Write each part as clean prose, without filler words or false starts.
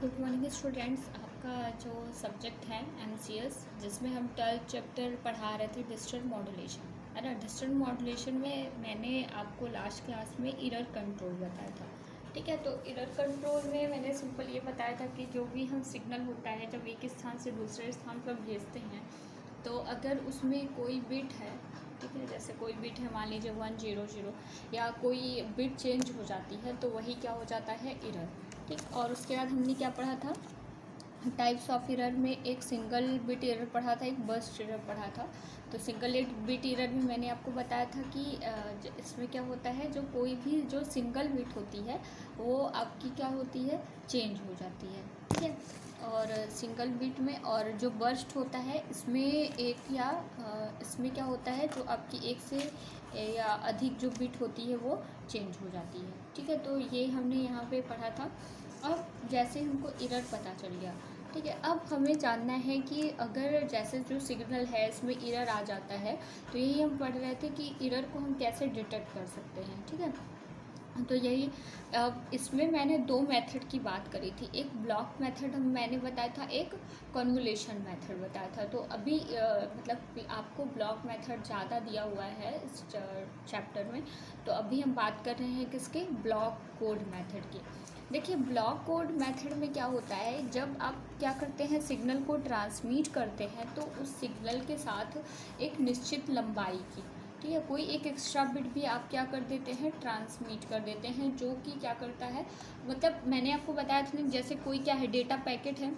Good morning students. आपका जो subject है एमसीएस, जिसमें हम 12th चैप्टर पढ़ा रहे थे डिजिटल मॉड्यूलेशन, है ना। डिजिटल मॉड्यूलेशन में मैंने आपको लास्ट क्लास में एरर कंट्रोल बताया था, ठीक है। तो एरर कंट्रोल में मैंने सिंपल ये बताया था कि जो भी हम सिग्नल होता है जब एक स्थान से दूसरे स्थान पर भेजते हैं, तो अगर उसमें कोई बिट है, ठीक है, जैसे कोई बिट है, मान लीजिए 100 या कोई बिट चेंज हो जाती है, तो वही क्या हो जाता है, एरर, ठीक। और उसके बाद हमने क्या पढ़ा था, टाइप्स ऑफ एरर में एक सिंगल बिट एरर पढ़ा था, एक बर्स्ट एरर पढ़ा था। तो सिंगल बिट एरर में मैंने आपको बताया था कि इसमें क्या होता है, जो कोई भी जो सिंगल बिट होती है वो आपकी क्या होती है, चेंज हो जाती है, ठीक है। और सिंगल बिट में, और जो बर्स्ट होता है इसमें एक या इसमें क्या होता है, जो आपकी एक से या अधिक जो बिट होती है वो चेंज हो जाती है, ठीक है। तो ये हमने यहाँ पे पढ़ा था। अब जैसे हमको एरर पता चल गया, ठीक है, अब हमें जानना है कि अगर जैसे जो सिग्नल है इसमें एरर आ जाता है, तो यही हम पढ़ रहे थे कि एरर को हम कैसे डिटेक्ट कर सकते हैं, ठीक है। तो यही इसमें मैंने दो मेथड की बात करी थी, एक ब्लॉक मेथड मैंने बताया था, एक कन्वोल्यूशन मेथड बताया था। तो अभी मतलब आपको ब्लॉक मेथड ज़्यादा दिया हुआ है इस चैप्टर में, तो अभी हम बात कर रहे हैं किसके, ब्लॉक कोड मेथड की। देखिए, ब्लॉक कोड मेथड में क्या होता है, जब आप क्या करते हैं, सिग्नल को ट्रांसमिट करते हैं, तो उस सिग्नल के साथ एक निश्चित लंबाई की, ठीक है, कोई एक एक्स्ट्रा बिट भी आप क्या कर देते हैं, ट्रांसमिट कर देते हैं, जो कि क्या करता है, मतलब मैंने आपको बताया था, जैसे कोई क्या है, डेटा पैकेट है,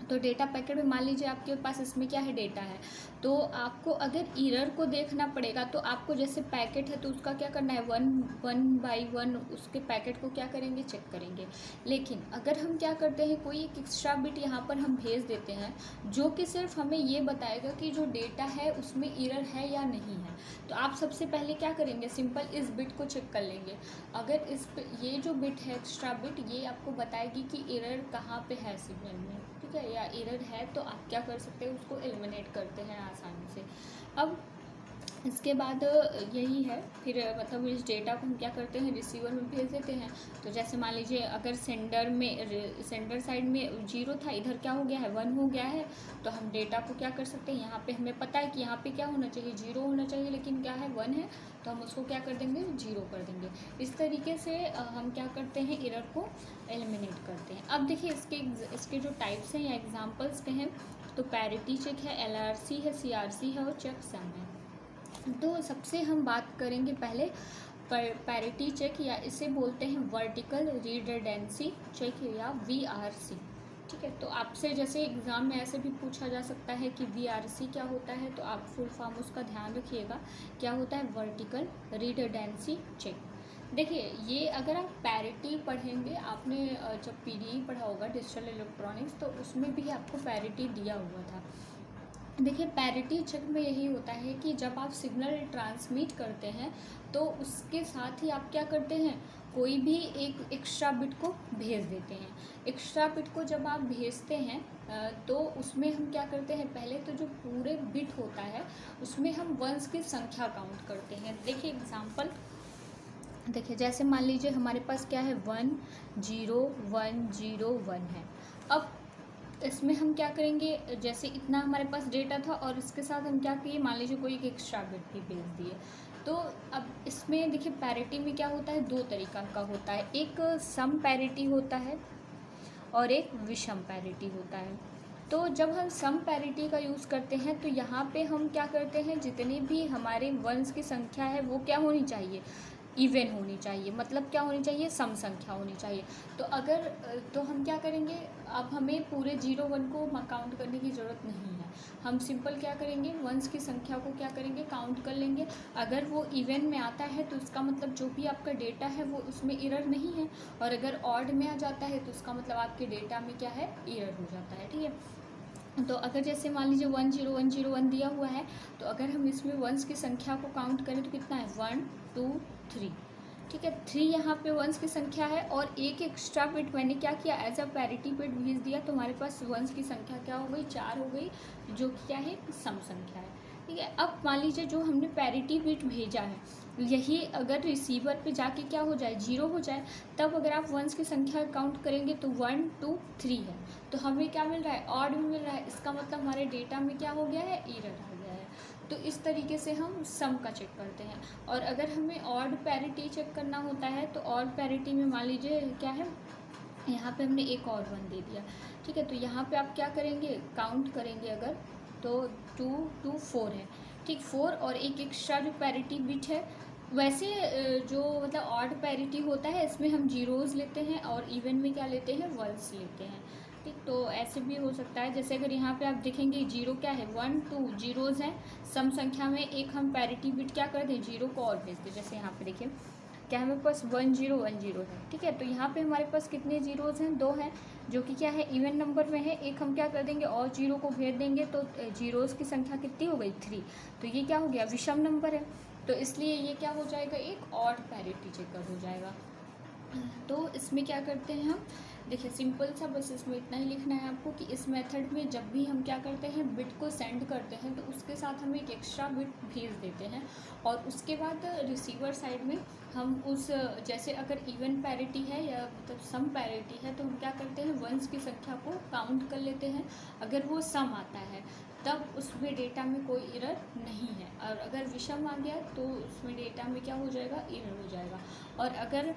तो डेटा पैकेट में मान लीजिए आपके पास इसमें क्या है, डेटा है, तो आपको अगर एरर को देखना पड़ेगा, तो आपको जैसे पैकेट है तो उसका क्या करना है, वन बाई वन उसके पैकेट को क्या करेंगे, चेक करेंगे। लेकिन अगर हम क्या करते हैं, कोई एक एक्स्ट्रा बिट यहाँ पर हम भेज देते हैं, जो कि सिर्फ हमें ये बताएगा कि जो डेटा है उसमें एरर है या नहीं है, तो आप सबसे पहले क्या करेंगे, सिंपल इस बिट को चेक कर लेंगे। अगर ये जो बिट है, एक्स्ट्रा बिट, ये आपको बताएगी कि एरर कहाँ पे है सिग्नल में, ठीक है, या एरर है, तो आप क्या कर सकते हैं, उसको एलिमिनेट करते हैं आसानी से। अब इसके बाद यही है, फिर मतलब इस डेटा को हम क्या करते हैं, रिसीवर में भेज देते हैं। तो जैसे मान लीजिए अगर सेंडर साइड में 0 था, इधर क्या हो गया है, 1 हो गया है, तो हम डेटा को क्या कर सकते हैं, यहाँ पे हमें पता है कि यहाँ पे क्या होना चाहिए, 0 होना चाहिए, लेकिन क्या है, 1 है, तो हम उसको क्या कर देंगे, 0 कर देंगे। इस तरीके से हम क्या करते हैं, एरर को एलिमिनेट करते हैं। अब देखिए इसके जो टाइप्स हैं या एग्जाम्पल्स के हैं, तो पैरिटी चेक है, LRC है, CRC है और चेक सम है। तो सबसे हम बात करेंगे पहले पैरिटी चेक, या इसे बोलते हैं वर्टिकल रिडंडेंसी चेक या VRC, ठीक है। तो आपसे जैसे एग्ज़ाम में ऐसे भी पूछा जा सकता है कि VRC क्या होता है, तो आप फुल फॉर्म उसका ध्यान रखिएगा, क्या होता है, वर्टिकल रिडंडेंसी चेक। देखिए, ये अगर आप पैरिटी पढ़ेंगे, आपने जब PDE पढ़ा होगा डिजिटल इलेक्ट्रॉनिक्स, तो उसमें भी आपको पैरिटी दिया हुआ था। देखिए, पैरिटी चेक में यही होता है कि जब आप सिग्नल ट्रांसमिट करते हैं, तो उसके साथ ही आप क्या करते हैं, कोई भी एक एक्स्ट्रा बिट को भेज देते हैं। एक्स्ट्रा बिट को जब आप भेजते हैं तो उसमें हम क्या करते हैं, पहले तो जो पूरे बिट होता है उसमें हम वंस की संख्या काउंट करते हैं। देखिए एग्जांपल, देखिए जैसे मान लीजिए हमारे पास क्या है, 10101 है। अब इसमें हम क्या करेंगे, जैसे इतना हमारे पास डेटा था और इसके साथ हम क्या किए, मान लीजिए कोई एक एक्स्ट्रा बिट भी भेज दिए। तो अब इसमें देखिए पैरिटी में क्या होता है, दो तरीका का होता है, एक सम पैरिटी होता है और एक विषम पैरिटी होता है। तो जब हम सम पैरिटी का यूज़ करते हैं, तो यहाँ पे हम क्या करते हैं, जितनी भी हमारे वंस की संख्या है वो क्या होनी चाहिए, इवन होनी चाहिए, मतलब क्या होनी चाहिए, सम संख्या होनी चाहिए। तो अगर तो हम क्या करेंगे, अब हमें पूरे 0 1 को काउंट करने की ज़रूरत नहीं है, हम सिंपल क्या करेंगे, वंस की संख्या को क्या करेंगे, काउंट कर लेंगे। अगर वो इवन में आता है तो इसका मतलब जो भी आपका डेटा है वो उसमें एरर नहीं है, और अगर ऑड में आ जाता है तो उसका मतलब आपके डेटा में क्या है, एरर हो जाता है, ठीक है। तो अगर जैसे मान लीजिए 10101 दिया हुआ है, तो अगर हम इसमें वंस की संख्या को काउंट करें तो कितना है, 1 2 3, ठीक है, 3 यहाँ पे वंस की संख्या है, और एक एक्स्ट्रा बिट मैंने क्या किया, एज अ पैरिटी बिट भेज दिया, तो हमारे पास वंस की संख्या क्या हो गई, 4 हो गई, जो कि क्या है, सम संख्या है, ठीक है। अब मान लीजिए जो हमने पैरिटी बिट भेजा है, यही अगर रिसीवर पे जाके क्या हो जाए, 0 हो जाए, तब अगर आप वंस की संख्या काउंट करेंगे तो 1 2 3 है, तो हमें क्या मिल रहा है, ऑड में मिल रहा है। इसका मतलब हमारे डेटा में क्या हो गया है, एरर हो गया है। तो इस तरीके से हम सम का चेक करते हैं। और अगर हमें ऑड पैरिटी चेक करना होता है तो ऑड पैरिटी में मान लीजिए क्या है, यहाँ पे हमने एक और 1 दे दिया, ठीक है। तो यहाँ पे आप क्या करेंगे, काउंट करेंगे अगर, तो 2 2 4 है, ठीक। 4 और एक एक्स्ट्रा जो पैरिटी बिट है, वैसे जो मतलब ऑड पैरिटी होता है इसमें हम जीरोज़ लेते हैं और इवन में क्या लेते हैं, वंस लेते हैं, ठीक। तो ऐसे भी हो सकता है, जैसे अगर यहाँ पे आप देखेंगे जीरो क्या है, 1 2 जीरोज़ हैं सम संख्या में, एक हम पैरिटी बिट क्या कर दें, जीरो को और भेज दें। जैसे यहाँ पे देखिए क्या हमारे पास 1 0 1 0 है, ठीक है। तो यहाँ पे हमारे पास कितने जीरोज़ हैं, 2 हैं, जो कि क्या है, इवन नंबर में है। एक हम क्या कर देंगे, और जीरो को भेज देंगे, तो जीरोज़ की संख्या कितनी हो गई, 3। तो ये क्या हो गया, विषम नंबर है, तो इसलिए ये क्या हो जाएगा, एक ऑड पैरिटी चेकर हो जाएगा। तो इसमें क्या करते हैं हम, देखिए सिंपल सा, बस इसमें इतना ही लिखना है आपको कि इस मेथड में जब भी हम क्या करते हैं, बिट को सेंड करते हैं, तो उसके साथ हम एक एक्स्ट्रा बिट भेज देते हैं। और उसके बाद रिसीवर साइड में हम उस, जैसे अगर इवन पैरिटी है या मतलब सम पैरिटी है, तो हम क्या करते हैं, वंस की संख्या को काउंट कर लेते हैं। अगर वो सम आता है तब उसमें डेटा में कोई एरर नहीं है, और अगर विषम आ गया तो उसमें डेटा में क्या हो जाएगा, एरर हो जाएगा। और अगर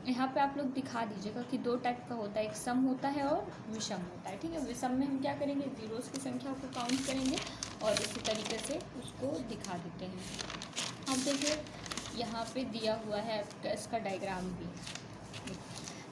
यहाँ पे आप लोग दिखा दीजिएगा कि 2 टाइप का होता है, एक सम होता है और विषम होता है, ठीक है। विषम में हम क्या करेंगे, जीरोज़ की संख्या को काउंट करेंगे और इसी तरीके से उसको दिखा देते हैं। अब देखिए यहाँ पे दिया हुआ है इसका डायग्राम भी।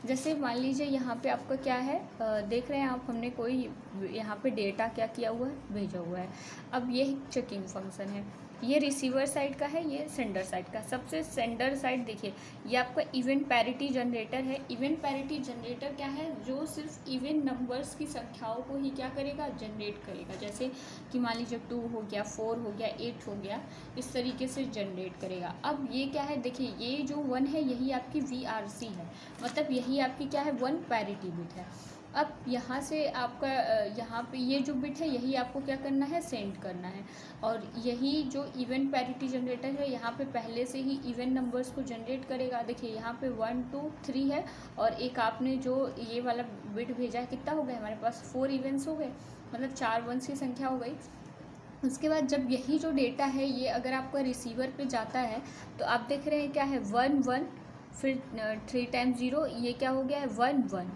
जैसे मान लीजिए यहाँ पे आपका क्या है, देख रहे हैं आप, हमने कोई यहाँ पे डेटा क्या किया हुआ है, भेजा हुआ है। अब ये चेकिंग फंक्शन है, ये रिसीवर साइड का है, ये सेंडर साइड का। सबसे सेंडर साइड देखिए, ये आपका इवन पैरिटी जनरेटर है। इवन पैरिटी जनरेटर क्या है, जो सिर्फ इवन नंबर्स की संख्याओं को ही क्या करेगा, जनरेट करेगा। जैसे कि मान लीजिए 2 हो गया, 4 हो गया, 8 हो गया, इस तरीके से जनरेट करेगा। अब ये क्या है, देखिए ये जो 1 है यही आपकी VRC है, मतलब यही आपकी क्या है, 1 पैरिटी बिट है। अब यहाँ से आपका यहाँ पे ये जो बिट है यही आपको क्या करना है, सेंड करना है। और यही जो इवन पैरिटी जनरेटर है, यहाँ पे पहले से ही इवन नंबर्स को जनरेट करेगा। देखिए यहाँ पे 1 2 3 है, और एक आपने जो ये वाला बिट भेजा है, कितना हो गया हमारे पास, 4 इवेंट्स हो गए, मतलब 4 वंस की संख्या हो गई। उसके बाद जब यही जो डेटा है ये अगर आपका रिसीवर पे जाता है, तो आप देख रहे हैं क्या है, 1 1, फिर 3 टाइम्स 0, ये क्या हो गया है, 1 1।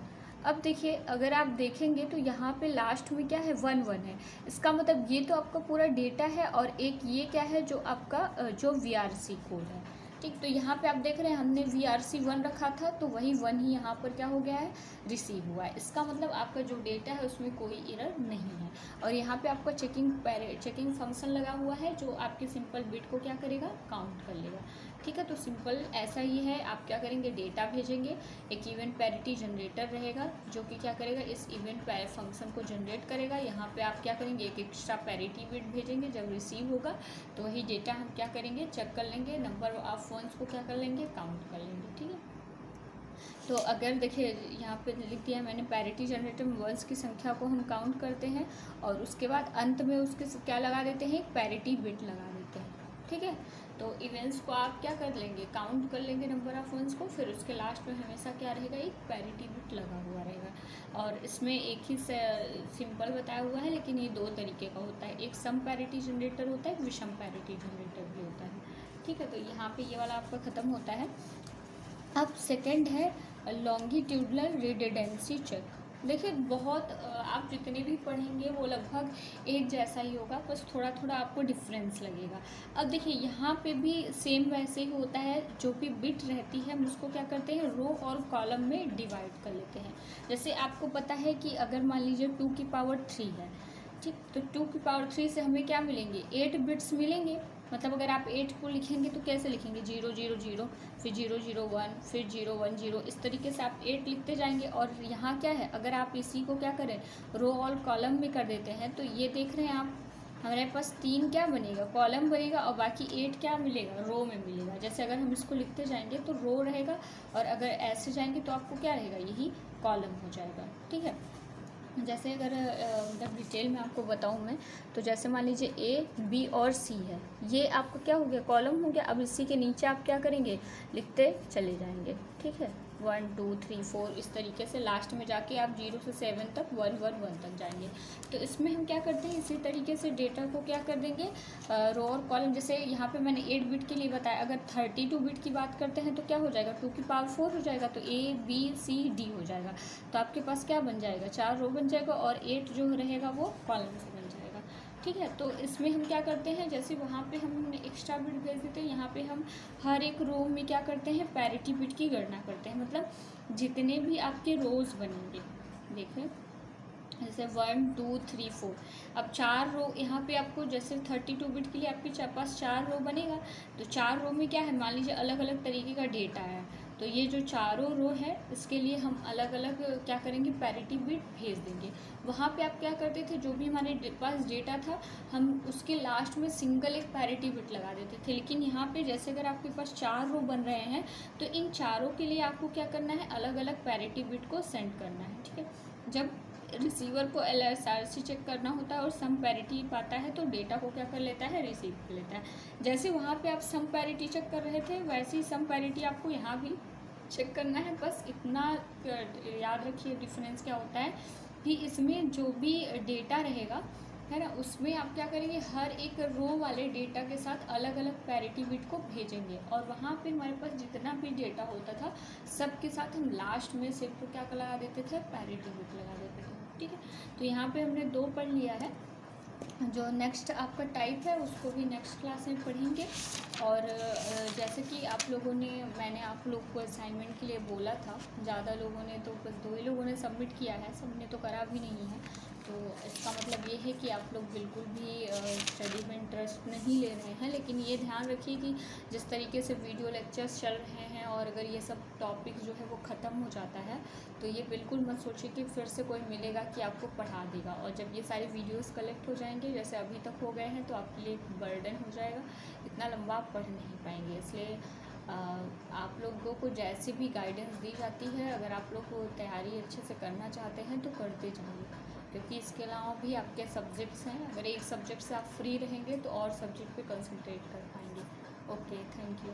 अब देखिए अगर आप देखेंगे तो यहाँ पे लास्ट में क्या है, 1 1 है। इसका मतलब ये तो आपका पूरा डेटा है, और एक ये क्या है, जो आपका जो VRC कोड है, ठीक। तो यहाँ पे आप देख रहे हैं हमने VRC 1 रखा था, तो वही 1 ही यहाँ पर क्या हो गया है, रिसीव हुआ है। इसका मतलब आपका जो डेटा है उसमें कोई एरर नहीं है। और यहाँ पे आपका चेकिंग फंक्शन लगा हुआ है, जो आपके सिंपल बिट को क्या करेगा, काउंट कर लेगा, ठीक है। तो सिंपल ऐसा ही है, आप क्या करेंगे, डेटा भेजेंगे, एक इवेंट पैरिटी जनरेटर रहेगा जो कि क्या करेगा, इस इवेंट फंक्शन को जनरेट करेगा। यहाँ पे आप क्या करेंगे, एक एक्स्ट्रा पैरिटी बिट भेजेंगे, जब रिसीव होगा तो वही डेटा हम क्या करेंगे, चेक कर लेंगे, नंबर ऑफ वंस को क्या कर लेंगे, काउंट कर लेंगे, ठीक है। तो अगर देखिए यहाँ पे लिख दिया मैंने, पैरिटी जनरेटर में वंस की संख्या को हम काउंट करते हैं, और उसके बाद अंत में उसके क्या लगा देते हैं, एक पैरिटी बिट लगा देते हैं, ठीक है। तो इवेंट्स को आप क्या कर लेंगे, काउंट कर लेंगे नंबर ऑफ वंस को, फिर उसके लास्ट में हमेशा क्या रहेगा, एक पैरिटी बिट लगा हुआ रहेगा। और इसमें एक ही सिंपल बताया हुआ है, लेकिन ये 2 तरीके का होता है, एक सम पैरिटी जनरेटर होता है, एक विषम पैरिटी जनरेटर भी होता है, ठीक है। तो यहाँ पे ये वाला आपका ख़त्म होता है। अब सेकंड है लॉन्गिट्यूडनल रिडंडेंसी चेक। देखिए बहुत आप जितने भी पढ़ेंगे वो लगभग एक जैसा ही होगा, बस थोड़ा थोड़ा आपको डिफरेंस लगेगा। अब देखिए यहाँ पे भी सेम वैसे ही होता है, जो भी बिट रहती है हम उसको क्या करते हैं, रो और कॉलम में डिवाइड कर लेते हैं। जैसे आपको पता है कि अगर मान लीजिए 2 की पावर 3 है, ठीक, तो 2 की पावर 3 से हमें क्या मिलेंगे, 8 बिट्स मिलेंगे। मतलब अगर आप 8 को लिखेंगे तो कैसे लिखेंगे, 0 0 0, फिर 0 0 1, फिर 0 1 0, इस तरीके से आप 8 लिखते जाएंगे। और यहाँ क्या है, अगर आप इसी को क्या करें, रो और कॉलम में कर देते हैं, तो ये देख रहे हैं आप, हमारे पास 3 क्या बनेगा, कॉलम बनेगा, और बाकी 8 क्या मिलेगा, रो में मिलेगा। जैसे अगर हम इसको लिखते जाएंगे तो रो रहेगा, और अगर ऐसे जाएंगे तो आपको क्या रहेगा, यही कॉलम हो जाएगा, ठीक है। जैसे अगर मतलब डिटेल में आपको बताऊं मैं, तो जैसे मान लीजिए ए, बी और सी है, ये आपका क्या हो गया, कॉलम हो गया। अब इसी के नीचे आप क्या करेंगे, लिखते चले जाएंगे, ठीक है। 1 2 3 4 इस तरीके से लास्ट में जाके आप 0 से 7 तक 1 1 1 तक जाएंगे। तो इसमें हम क्या करते हैं, इसी तरीके से डेटा को क्या कर देंगे, रो और कॉलम। जैसे यहाँ पे मैंने 8 बिट के लिए बताया, अगर 32 बिट की बात करते हैं तो क्या हो जाएगा, 2 की पावर 4 हो जाएगा, तो ए बी सी डी हो जाएगा। तो आपके पास क्या बन जाएगा, 4 रो बन जाएगा, और 8 जो रहेगा वो कॉलम से बन जाएगा, ठीक है। तो इसमें हम क्या करते हैं, जैसे वहाँ पे हमने एक्स्ट्रा बिट भेज देते हैं, यहाँ पे हम हर एक रो में क्या करते हैं, पैरिटी बिट की गणना करते हैं। मतलब जितने भी आपके रोज़ बनेंगे, देखें जैसे 1 2 3 4, अब 4 रो यहाँ पे आपको, जैसे 32 बिट के लिए आपके पास 4 रो बनेगा। तो 4 रो में क्या है, मान लीजिए अलग अलग तरीके का डेटा है, तो ये जो चारों रो है इसके लिए हम अलग अलग क्या करेंगे, पैरिटी बिट भेज देंगे। वहाँ पे आप क्या करते थे, जो भी हमारे पास डेटा था, हम उसके लास्ट में सिंगल एक पैरिटी बिट लगा देते थे। लेकिन यहाँ पे जैसे अगर आपके पास 4 रो बन रहे हैं, तो इन चारों के लिए आपको क्या करना है, अलग अलग पैरिटी बिट को सेंड करना है, ठीक है। जब रिसीवर को LSRC चेक करना होता है और सम पैरिटी पाता है, तो डेटा को क्या कर लेता है, रिसीव कर लेता है। जैसे वहाँ पे आप सम पैरिटी चेक कर रहे थे, वैसे ही सम पैरिटी आपको यहाँ भी चेक करना है। बस इतना याद रखिए डिफरेंस क्या होता है, कि इसमें जो भी डेटा रहेगा है ना, उसमें आप क्या करेंगे, हर एक रो वाले डेटा के साथ अलग अलग पैरिटी बिट को भेजेंगे, और वहाँ पे हमारे पास जितना भी डेटा होता था, सब के साथ हम लास्ट में सिर्फ क्या लगा देते थे, पैरिटी बिट लगा देते थे, ठीक है। तो यहाँ पे हमने 2 पढ़ लिया है। जो नेक्स्ट आपका टाइप है उसको भी नेक्स्ट क्लास में पढ़ेंगे। और जैसे कि आप लोगों ने, मैंने आप लोग को असाइनमेंट के लिए बोला था, ज़्यादा लोगों ने तो, बस 2 ही लोगों ने सबमिट किया है, सब ने तो करा भी नहीं है। तो इसका मतलब ये है कि आप लोग बिल्कुल भी स्टडी में इंटरेस्ट नहीं ले रहे हैं। लेकिन ये ध्यान रखिए कि जिस तरीके से वीडियो लेक्चर्स चल रहे हैं, और अगर ये सब टॉपिक जो है वो ख़त्म हो जाता है, तो ये बिल्कुल मत सोचिए कि फिर से कोई मिलेगा कि आपको पढ़ा देगा। और जब ये सारी वीडियोस कलेक्ट हो जाएंगे, जैसे अभी तक हो गए हैं, तो आपके लिए एक बर्डन हो जाएगा, इतना लंबा आप पढ़ नहीं पाएंगे। इसलिए आप लोगों को जैसे भी गाइडेंस दी जाती है, अगर आप लोग को तैयारी अच्छे से करना चाहते हैं तो करते जाइए, क्योंकि इसके अलावा भी आपके सब्जेक्ट्स हैं। अगर एक सब्जेक्ट से आप फ्री रहेंगे तो और सब्जेक्ट पे कंसंट्रेट कर पाएंगे। Okay, thank you.